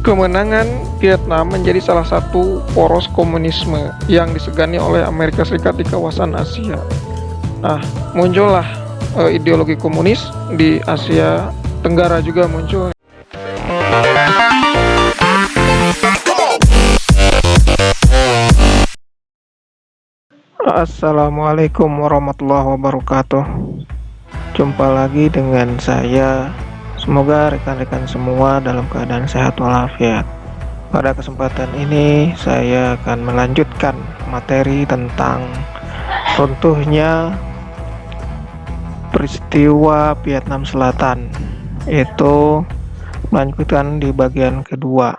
Kemenangan Vietnam menjadi salah satu poros komunisme yang disegani oleh Amerika Serikat di kawasan Asia. Nah, muncullah ideologi komunis di Asia Tenggara juga muncul. Assalamualaikum warahmatullahi wabarakatuh. Jumpa lagi dengan saya. Semoga rekan-rekan semua dalam keadaan sehat walafiat. Pada kesempatan ini saya akan melanjutkan materi tentang runtuhnya peristiwa Vietnam Selatan, yaitu melanjutkan di bagian kedua.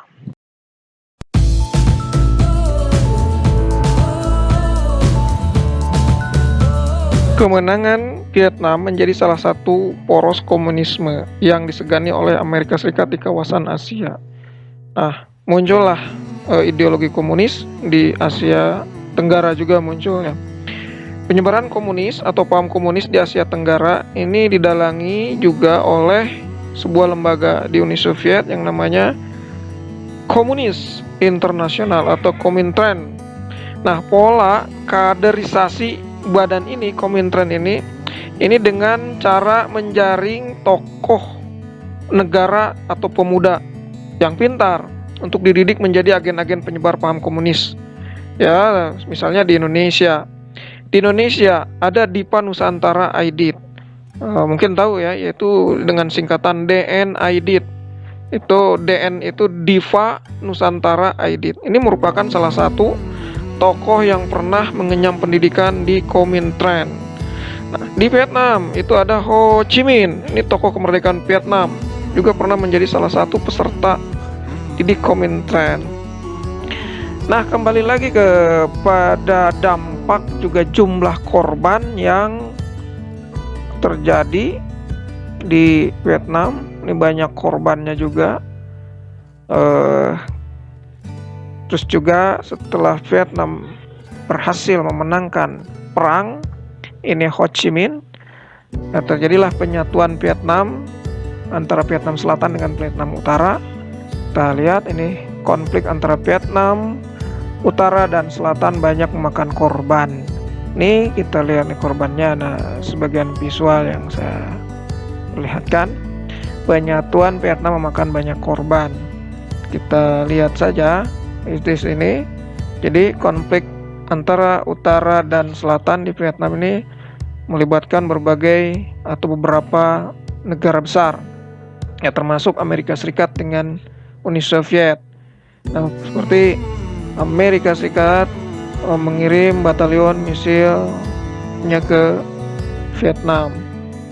Kemenangan Vietnam menjadi salah satu poros komunisme yang disegani oleh Amerika Serikat di kawasan Asia. Nah, muncullah ideologi komunis di Asia Tenggara juga muncul ya. Penyebaran komunis atau paham komunis di Asia Tenggara ini didalangi juga oleh sebuah lembaga di Uni Soviet yang namanya Komunis Internasional atau Komintern. Nah, pola kaderisasi badan ini, Komintern ini dengan cara menjaring tokoh negara atau pemuda yang pintar untuk dididik menjadi agen-agen penyebar paham komunis. Ya, misalnya di Indonesia. Di Indonesia ada Dipa Nusantara Aidit. Mungkin tahu ya, yaitu dengan singkatan DN Aidit. Itu DN itu Diva Nusantara Aidit. Ini merupakan salah satu tokoh yang pernah mengenyam pendidikan di Komintern. Nah, di Vietnam itu ada Ho Chi Minh. Ini tokoh kemerdekaan Vietnam, juga pernah menjadi salah satu peserta didik Komintern. Nah, kembali lagi kepada dampak juga jumlah korban yang terjadi di Vietnam. Ini banyak korbannya juga. Terus juga setelah Vietnam berhasil memenangkan perang ini Ho Chi Minh, nah terjadilah penyatuan Vietnam antara Vietnam Selatan dengan Vietnam Utara. Kita lihat ini konflik antara Vietnam Utara dan Selatan banyak memakan korban. Nih kita lihat nih korbannya. Nah, sebagian visual yang saya perlihatkan, penyatuan Vietnam memakan banyak korban. Kita lihat saja di sini. Jadi konflik antara utara dan selatan di Vietnam ini melibatkan berbagai atau beberapa negara besar, ya termasuk Amerika Serikat dengan Uni Soviet. Nah, seperti Amerika Serikat mengirim batalion misilnya ke Vietnam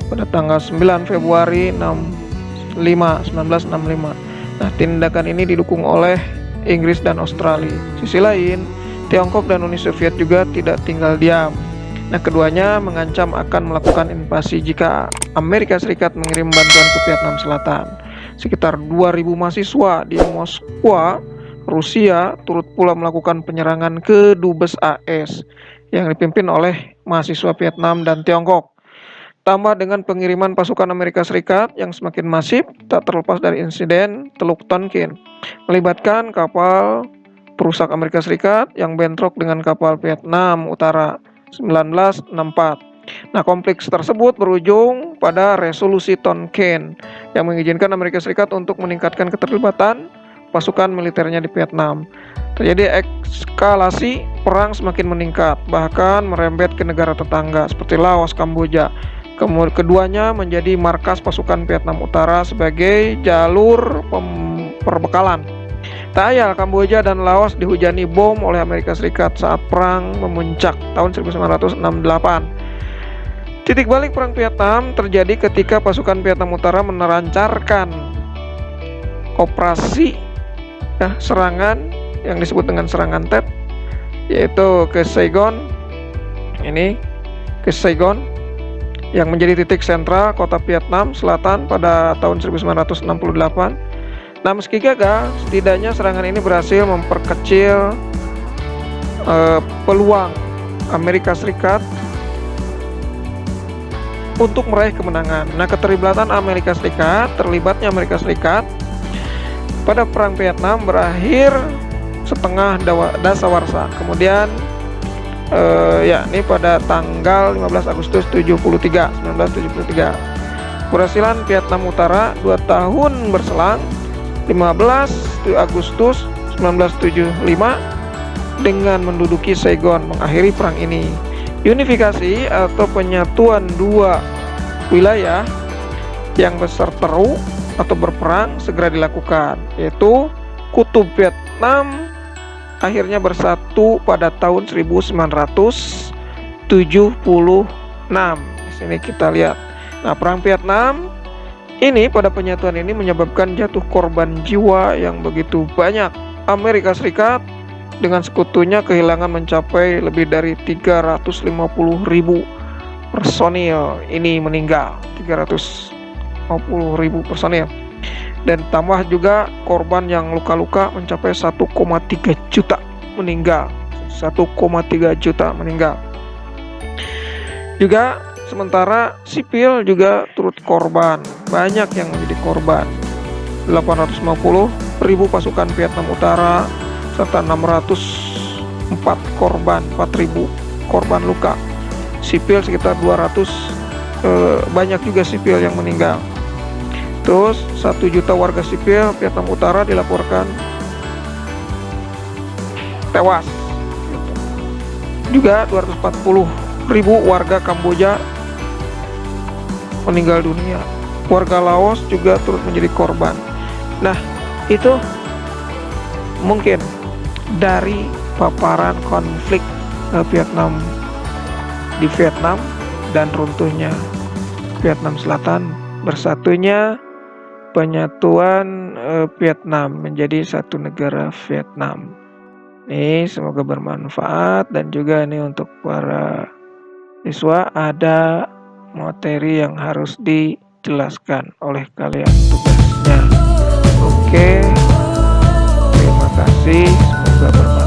pada tanggal 9 Februari 1965. Nah, tindakan ini didukung oleh Inggris dan Australia. Sisi lain, Tiongkok dan Uni Soviet juga tidak tinggal diam. Nah, keduanya mengancam akan melakukan invasi jika Amerika Serikat mengirim bantuan ke Vietnam Selatan. Sekitar 2.000 mahasiswa di Moskwa, Rusia, turut pula melakukan penyerangan ke Dubes AS yang dipimpin oleh mahasiswa Vietnam dan Tiongkok. Tambah dengan pengiriman pasukan Amerika Serikat yang semakin masif, tak terlepas dari insiden Teluk Tonkin, melibatkan kapal perusak Amerika Serikat yang bentrok dengan kapal Vietnam Utara 1964. Nah, konflik tersebut berujung pada resolusi Tonkin yang mengizinkan Amerika Serikat untuk meningkatkan keterlibatan pasukan militernya di Vietnam. Terjadi eskalasi perang semakin meningkat, bahkan merembet ke negara tetangga seperti Laos, Kamboja. Keduanya menjadi markas pasukan Vietnam Utara sebagai jalur perbekalan. Tak ayal Kamboja dan Laos dihujani bom oleh Amerika Serikat saat perang memuncak tahun 1968. Titik balik perang Vietnam terjadi ketika pasukan Vietnam Utara menelancarkan operasi serangan yang disebut dengan serangan Tet, yaitu ke Saigon. Ini ke Saigon yang menjadi titik sentral kota Vietnam Selatan pada tahun 1968. Nah, meski gagal, setidaknya serangan ini berhasil memperkecil peluang Amerika Serikat untuk meraih kemenangan. Nah, terlibatnya Amerika Serikat pada Perang Vietnam berakhir setengah dasawarsa. Kemudian yakni pada tanggal 15 Agustus 1973. Keberhasilan Vietnam Utara 2 tahun berselang 15 Agustus 1975 dengan menduduki Saigon mengakhiri perang ini. Unifikasi atau penyatuan dua wilayah yang berseteru atau berperang segera dilakukan, yaitu Kutub Vietnam akhirnya bersatu pada tahun 1976. Di sini kita lihat. Nah, perang Vietnam ini pada penyatuan ini menyebabkan jatuh korban jiwa yang begitu banyak. Amerika Serikat dengan sekutunya kehilangan mencapai lebih dari 350.000 personil ini meninggal. 350.000 personil. Dan tambah juga korban yang luka-luka mencapai 1,3 juta meninggal. 1,3 juta meninggal. Juga sementara sipil juga turut korban. Banyak yang menjadi korban. 850.000 pasukan Vietnam Utara serta 604 korban, 4.000 korban luka. Sipil sekitar 200, banyak juga sipil yang meninggal. Terus 1 juta warga sipil Vietnam Utara dilaporkan tewas. Juga 240.000 warga Kamboja meninggal dunia. Warga Laos juga turut menjadi korban. Nah, itu mungkin dari paparan konflik Vietnam di Vietnam dan runtuhnya Vietnam Selatan, bersatunya penyatuan Vietnam menjadi satu negara Vietnam. Ini semoga bermanfaat, dan juga ini untuk para siswa ada materi yang harus dijelaskan oleh kalian tugasnya. Oke, terima kasih, semoga bermanfaat.